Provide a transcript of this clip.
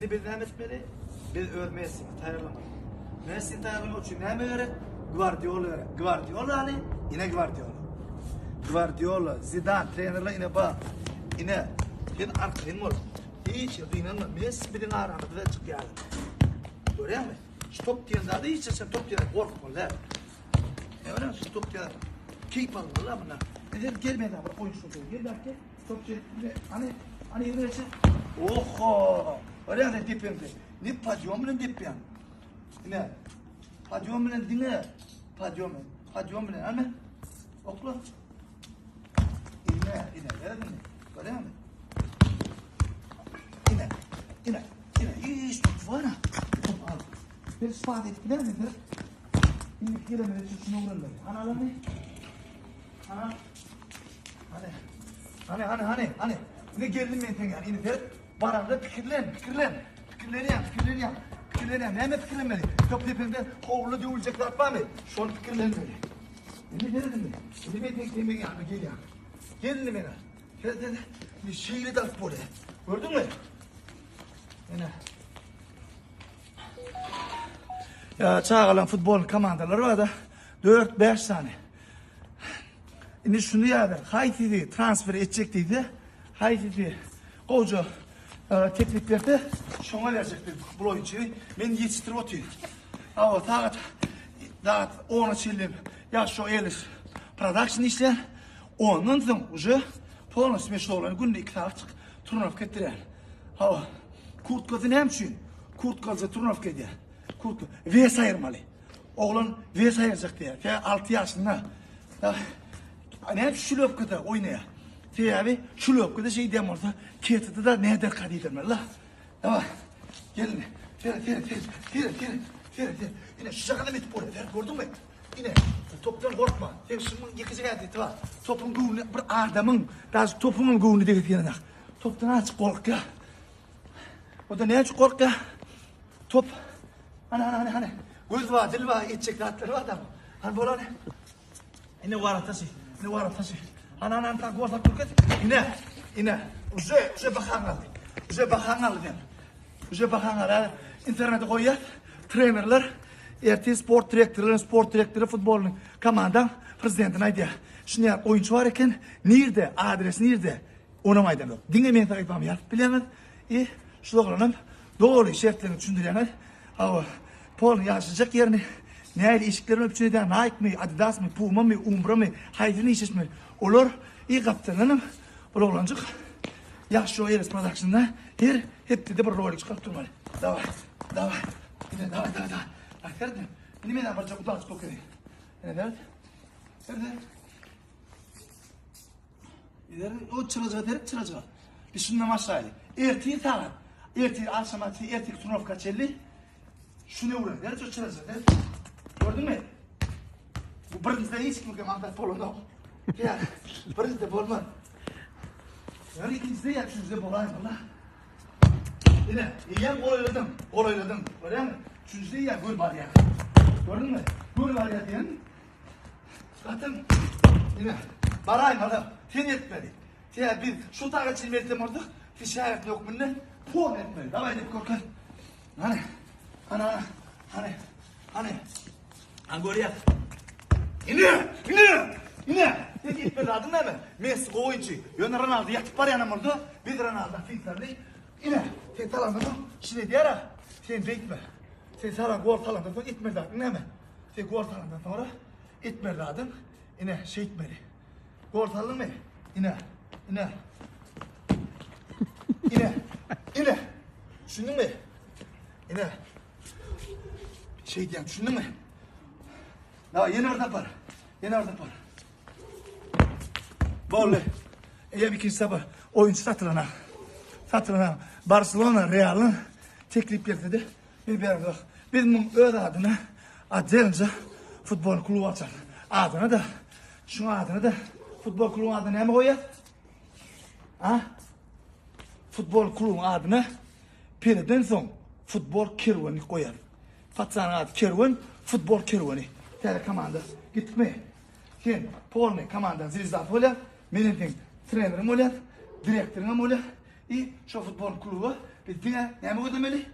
Biz ne etmeli? Biz örmesin, tayarlamak. Messi tayarlamak için ne öğret? Guardiola öğret. Guardiola hani? Yine Guardiola. Guardiola, Zidane, trenerler yine bak. Yine, ben arkayım ol. Hiç inanma. Messi birinin aramında da çıkıyor. Görüyor musun? Şu top diyen daha da hiç sen top diyen korkma lan. Ne var ya şu top diyen? Keyif alır lan bunlar. Neden gelmedi ama oyuncu topu. Gel belki top diyen. Hani yürüyecek. Oho! Oraya da dipimde. Ne padyom bilen dipyam. Ne? Padyom bilen dine. Padyom bilen ama. Okula. İne. Verin mi? Oraya mı? İne. İyi top var ha. Top al. Bir spade etkiler mi? İndik gelemedi. Şunu uğrunlar. Analar mı? Ana. Hani. Ne geldim ben yani. İni ver. Baranda fikirlen. Hemen fikirlenmeli. Top tepemde kovulu dövülecekler var mı? Şu an fikirlenmeli. Ne dedim mi? Ne ben yani gel ya. Gelin bana. Gel. Bir şeyle de böyle. Gördün mü? Yine. Ya çağıran futbol komandaları var da 4-5 tane. Şimdi şunu ya Haiti'de transfer edecektiydi. Haiti'de koca tekniklerde şuna verecekti bu oyuncuyu. Ben yetiştirip oturuyorum. Ama daha 10 çildim. Ya şu Elis production işler. Ondan sonra уже полностью meşhur olan günde 2 saat turnuva getiriyor. Hava kurtkazın hem için. Kurtkazı turnuva getiriyor. Kurtkaz. Ves ayırmalı. Oğlan ves ayıracak diye. 6 yaşında. Hep şulopkada oynaya. Abi şulopkada şey diyem orada. Ketide de ne eder kadıydım Allah. Tamam. Gelin. Fer. Yine şu şakadan etip oraya. Gördün mü? Yine toptan korkma. Sen şunun yıkıcı geldi. Tamam. Topun güğünü bir adamın. Daha topunun güğünü de getirene. Toptan açık kork ya. O da ne açık kork ya? Top. Hani. Göz var, dil var, edecek rahatları var da. Hani böyle hani. Yine var atası. Ana tak gol tak kurket. Yine. Uze bakan aldı. Uze bakan aldı. İnternete koyuyor. Trenerler, sport direktörü futbolun komandan prezidentine aydı. Şimdi oyuncu var iken nerede? Adres nerede? Onu maydanoz. Dinlemeyin takip yapmam ya. Bilemem. Şu oğlanım doğru şartlarını düşündürenler. Hava Pol'un yaşayacak yerini neyle ilişkilerini öpçün eden Nike mi, Adidas mı, Puma mı, Umbro mu, Haydi'nin işi mi? Olur. İyi kaptanım. Bu oğlancık. Yaşlı o Elis Production'da hep de bir rol çıkartıp durmalı. Davay. Yine davay. Bak nerede? Yine ben yapacak utanç kokuyor. Yine nerede? O çılacak. Biz şundan aşağıya. Ertiği talan. Ertiği akşam ertiği turnuva çelli. Şunu uğrayın. Nerede o çılacak? Gördün mü? Bu birinizde hiç kimse mandat polonu. Ya birinizde polman. Yani ikinizde ya üçüncüde polayım Allah. Yine iyi gol oyladım. Öyle mi? Üçüncüde ya gol var ya. Gördün mü? Gol var ya diyen. Zaten yine barayım adam. Sen etmedi. Ya biz şu tarafa çilmedim orada. Fişaret yok bunun. Puan etmedi. Davay edip korkan. Hani. Gol yap. Yine. Gitmedi adın ne mi? Messi oyuncu. Yönü Ronaldo yatıp var yanım orada. Bir Ronaldo filtreli. Yine. Sen talandın. Şimdi diğer sen bekme. Sen sana gol talandın sonra itmedi adın ne mi? Sen gol talandın sonra itmedi adın. Yine şey itmedi. Gol talandın mı? Yine. Düşündün mü? Yine. Şey diyeyim düşündün mü? Daha yeni orada par. Bolle. İkinci sabah oyuncu satılana. Barcelona Real'ın teklif geldi. Bir bak. Bizim öz adına adınca futbol kulübü açar. Adına da futbol kulübü adına ne mi koyar? Futbol kulübü adına birden son futbol kervanı koyar. Fatsan adı kervan, futbol kervanı. Tele komanda gitme. Sen Pol'un komandan zilzal olar, benim trenerim olar, direktörüm olar. Şu futbol kulübü Bittin ha. Ne mi koydun beni?